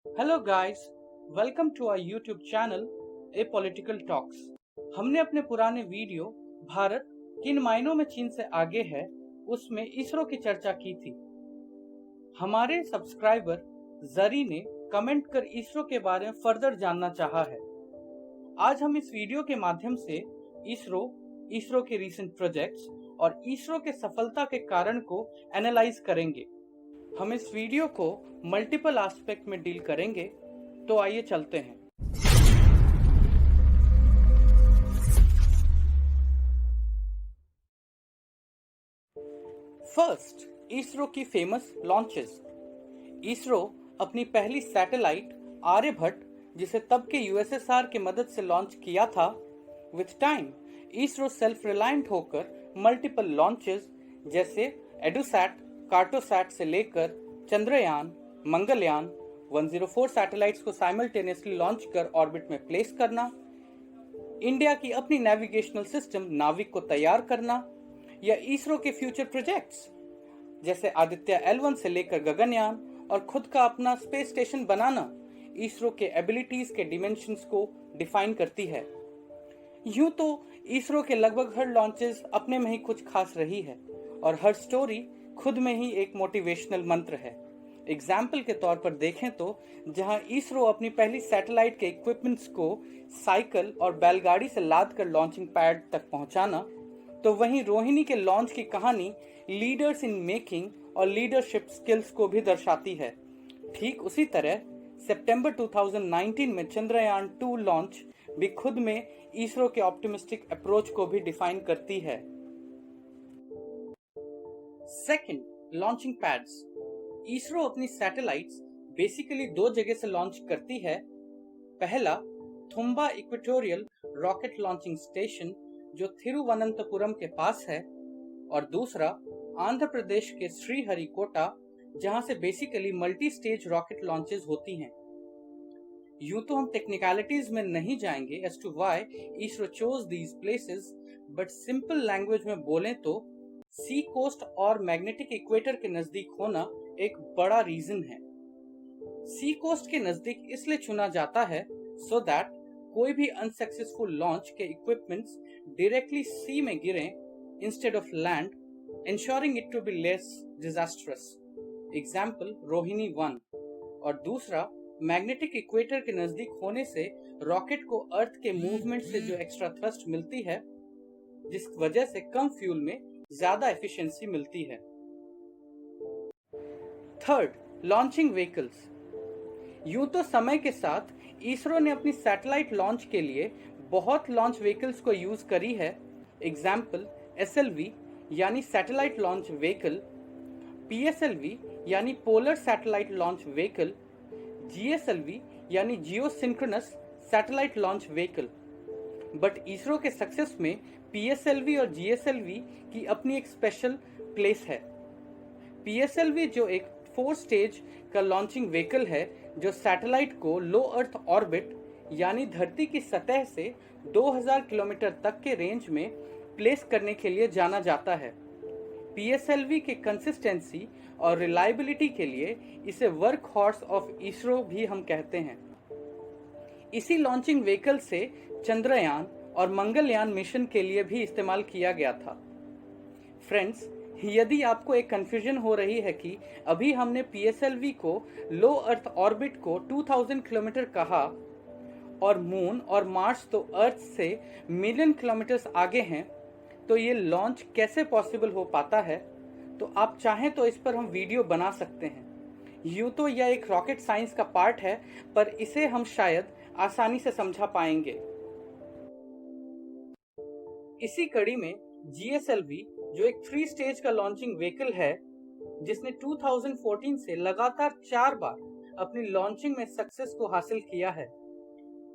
Hello guys, welcome to our YouTube channel A political talks. हमने अपने पुराने video Bharat किन मायनों में चीन से आगे है उसमें इसरो की चर्चा की थी। हमारे सब्सक्राइबर जरी ने कमेंट कर इसरो के बारे में फर्दर जानना चाहा है। आज हम इस वीडियो के माध्यम से इसरो के रीसेंट प्रोजेक्ट्स और इसरो के सफलता के कारण को एनालाइज करेंगे। हम इस वीडियो को मल्टीपल एस्पेक्ट में डील करेंगे, तो आइए चलते हैं। फर्स्ट, इसरो की फेमस लॉन्चेस। इसरो अपनी पहली सैटेलाइट आर्यभट्ट, जिसे तब के यूएसएसआर की मदद से लॉन्च किया था, with time ISRO self reliant होकर मल्टीपल लॉन्चेस जैसे एडुसैट, कार्टोसैट से लेकर चंद्रयान, मंगलयान 104 सैटेलाइट्स को साइमल्टेनियसली लॉन्च कर ऑर्बिट में प्लेस करना, इंडिया की अपनी नेविगेशनल सिस्टम नाविक को तैयार करना, या इसरो के फ्यूचर प्रोजेक्ट्स जैसे आदित्य L1 से लेकर गगनयान और खुद का अपना स्पेस स्टेशन बनाना इसरो के एबिलिटीज के डिमेंशंस को डिफाइन करती है। यूं तो इसरो के लगभग हर लॉन्चेस अपने में ही कुछ खास रही है और हर स्टोरी खुद में ही एक मोटिवेशनल मंत्र है। एग्जाम्पल के तौर पर देखें तो जहां इसरो अपनी पहली सैटेलाइट के इक्विपमेंट्स को साइकिल और बैलगाड़ी से लाद कर लॉन्चिंग पैड तक पहुंचाना, तो वहीं रोहिणी के लॉन्च की कहानी लीडर्स इन मेकिंग और लीडरशिप स्किल्स को भी दर्शाती है। ठीक उसी तरह सितंबर 2019 में चंद्रयान 2 लॉन्च भी खुद में इसरो के ऑप्टिमिस्टिक अप्रोच को भी डिफाइन करती है। Second, launching pads. इसरो अपनी सैटेलाइट्स बेसिकली दो जगह से लॉन्च करती है। पहला, Thumba equatorial rocket launching station जो थिरुवनंतपुरम के पास है, और दूसरा आंध्र प्रदेश के श्रीहरिकोटा, जहां से basically multi stage rocket launches होती हैं। यूं तो हम टेक्निकलिटीज में नहीं जाएंगे as to why ISRO chose these places, but simple language में बोलें तो सी कोस्ट और मैग्नेटिक इक्वेटर के नजदीक होना एक बड़ा रीजन है। सी कोस्ट के नजदीक इसलिए चुना जाता है सो दैट कोई भी अनसक्सेसफुल लॉन्च के इक्विपमेंट्स डायरेक्टली सी में गिरें instead of land, ensuring it to be less disastrous. Example Rohini 1। और दूसरा, मैग्नेटिक इक्वेटर के नजदीक होने से रॉकेट को अर्थ के मूवमेंट से जो एक्स्ट्रा थ्रस्ट मिलती है, जिस वजह से कम फ्यूल में ज्यादा एफिशिएंसी मिलती है। Third, launching vehicles. यूं तो समय के साथ इसरो ने अपनी सैटेलाइट लॉन्च के लिए बहुत लॉन्च व्हीकल्स को यूज करी है। एग्जाम्पल SLV यानी सैटेलाइट लॉन्च व्हीकल, PSLV यानी polar satellite launch vehicle, GSLV यानी geosynchronous satellite launch vehicle. But ISRO के सक्सेस में PSLV और GSLV की अपनी एक स्पेशल प्लेस है। PSLV जो एक 4 स्टेज का लॉन्चिंग व्हीकल है जो सैटेलाइट को लो अर्थ ऑर्बिट यानी धरती की सतह से 2000 किलोमीटर तक के रेंज में प्लेस करने के लिए जाना जाता है। PSLV के कंसिस्टेंसी और रिलायबिलिटी के लिए इसे वर्क हॉर्स ऑफ इसरो भी हम कहते हैं। इसी लॉन्चिंग व्हीकल से चंद्रयान और मंगलयान मिशन के लिए भी इस्तेमाल किया गया था। फ्रेंड्स, यदि आपको एक कंफ्यूजन हो रही है कि अभी हमने PSLV को लो अर्थ ऑर्बिट को 2000 किलोमीटर कहा और मून और मार्स तो अर्थ से मिलियन किलोमीटर्स आगे हैं, तो ये लॉन्च कैसे पॉसिबल हो पाता है, तो आप चाहें तो इस पर हम वीडियो बना सकते हैं। यूं तो यह एक रॉकेट साइंस का पार्ट है, पर इसे हम शायद आसानी से समझा पाएंगे। इसी कड़ी में GSLV जो एक 3 स्टेज का लॉन्चिंग व्हीकल है, जिसने 2014 से लगातार 4 बार अपनी लॉन्चिंग में सक्सेस को हासिल किया है।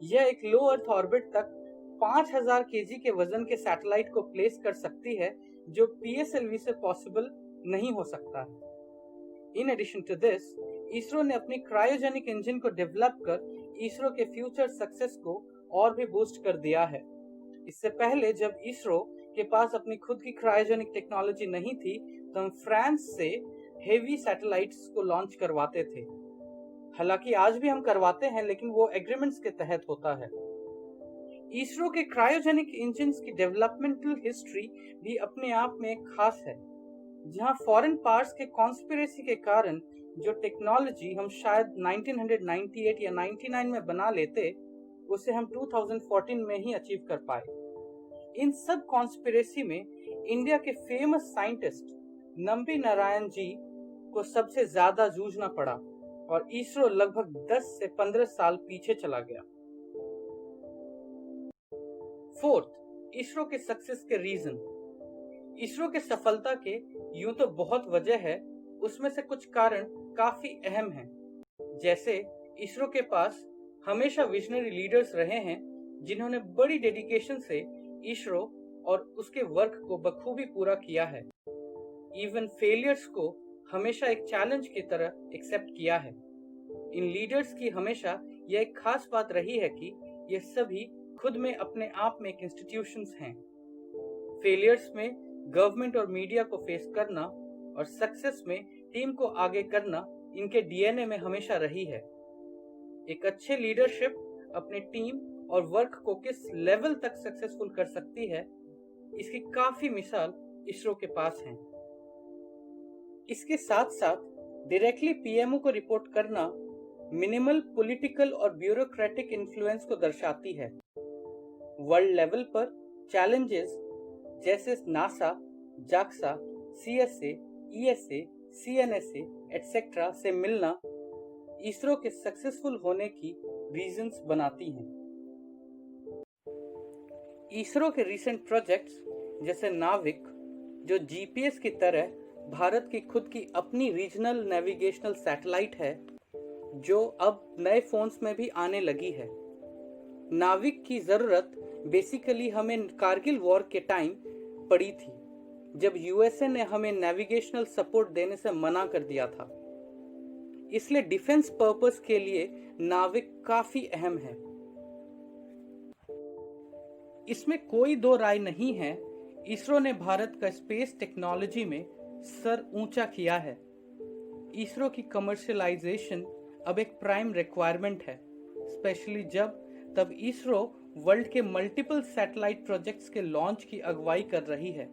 यह एक लो अर्थ ऑर्बिट तक 5000 kg के वजन के सैटेलाइट को प्लेस कर सकती है, जो PSLV से पॉसिबल नहीं हो सकता है। In addition to this, ISRO ने अपनी क्रायोजेनिक इंजन को डेवलप कर इसरो के फ्यूचर सक्सेस को और भी बूस्ट कर दिया है। इससे पहले जब इसरो के पास अपनी खुद की क्रायोजेनिक टेक्नोलॉजी नहीं थी, तो हम फ्रांस से हेवी सैटेलाइट्स को लॉन्च करवाते थे। हालांकि आज भी हम करवाते हैं, लेकिन वो एग्रीमेंट्स के तहत होता है। इसरो के क्रायोजेनिक इंजन्स की डेवलपमेंटल हिस्ट्री भी अपने आप में एक खास है, जहां फॉरेन पार्ट्स के कॉन्स्पिरेसी के कारण जो टेक्नोलॉजी हम शायद 1998 या 99 में बना लेते, उसे हम 2014 में ही अचीव कर पाए। इन सब कॉन्स्पिरेसी में इंडिया के फेमस साइंटिस्ट नंबी नारायण जी को सबसे ज्यादा जूझना पड़ा और इसरो लगभग 10 से 15 साल पीछे चला गया। फोर्थ, इसरो के सक्सेस के रीजन। इसरो के सफलता के यूं तो बहुत वजह है, उसमें से कुछ कारण काफी अहम हैं। जैसे इसरो के पास हमेशा विजनरी लीडर्स रहे हैं, जिन्होंने बड़ी डेडिकेशन से इसरो और उसके वर्क को बखूबी पूरा किया है। इवन फेलियर्स को हमेशा एक चैलेंज की तरह एक्सेप्ट किया है। इन लीडर्स की हमेशा यह एक खास बात रही है कि ये सभी खुद में अपने आप में एक इंस्टीट्यूशंस हैं। फेलियर्स में गवर्नमेंट और मीडिया को फेस करना और सक्सेस में टीम को आगे करना इनके डीएनए में हमेशा रही है। एक अच्छे लीडरशिप अपने टीम और वर्क को किस लेवल तक सक्सेसफुल कर सकती है, इसकी काफी मिसाल इसरो के पास हैं। इसके साथ साथ डायरेक्टली पीएमओ को रिपोर्ट करना मिनिमल पॉलिटिकल और ब्यूरोक्रेटिक इन्फ्लुएंस को दर्शाती है। वर्ल्ड लेवल पर चैलेंजेस जैसे NASA, JAXA, CSA, ESA, CNSA etcetera से मिलना इसरो के सक्सेसफुल होने की रीजंस बनाती हैं। इसरो के रीसेंट प्रोजेक्ट्स जैसे नाविक, जो जीपीएस की तरह भारत की खुद की अपनी रीजनल नेविगेशनल सैटेलाइट है, जो अब नए फोन्स में भी आने लगी है। नाविक की जरूरत बेसिकली हमें कारगिल वॉर के टाइम पड़ी थी, जब यूएसए ने हमें नेविगेशनल सपोर्ट देने से मना कर दिया था। इसलिए डिफेंस पर्पस के लिए नाविक काफी अहम है। इसमें कोई दो राय नहीं है, इसरो ने भारत का स्पेस टेक्नोलॉजी में सर ऊंचा किया है। इसरो की कमर्शियलाइजेशन अब एक प्राइम रिक्वायरमेंट है, स्पेशली तब इसरो वर्ल्ड के मल्टीपल सैटेलाइट प्रोजेक्ट्स के लॉन्च की अगुवाई कर रही है।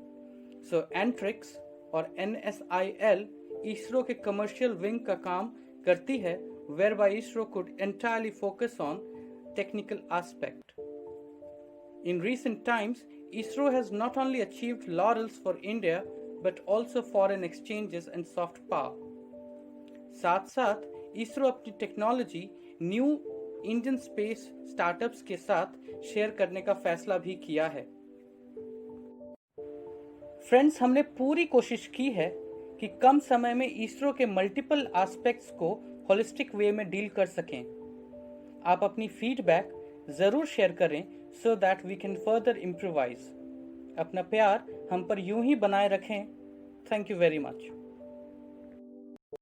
सो एंट्रिक्स और NSIL इसरो के कमर्शियल विंग का काम करती है, whereby ISRO could entirely focus on technical aspect. In recent times, ISRO has not only achieved laurels for India, but also foreign exchanges and soft power. साथ साथ इसरो अपनी technology new Indian space startups के साथ share करने का फैसला भी किया है। फ्रेंड्स, हमने पूरी कोशिश की है कि कम समय में इसरो के मल्टीपल एस्पेक्ट्स को होलिस्टिक वे में डील कर सकें। आप अपनी फीडबैक जरूर शेयर करें so that we can further improvise. अपना प्यार हम पर यूं ही बनाए रखें। Thank you very much.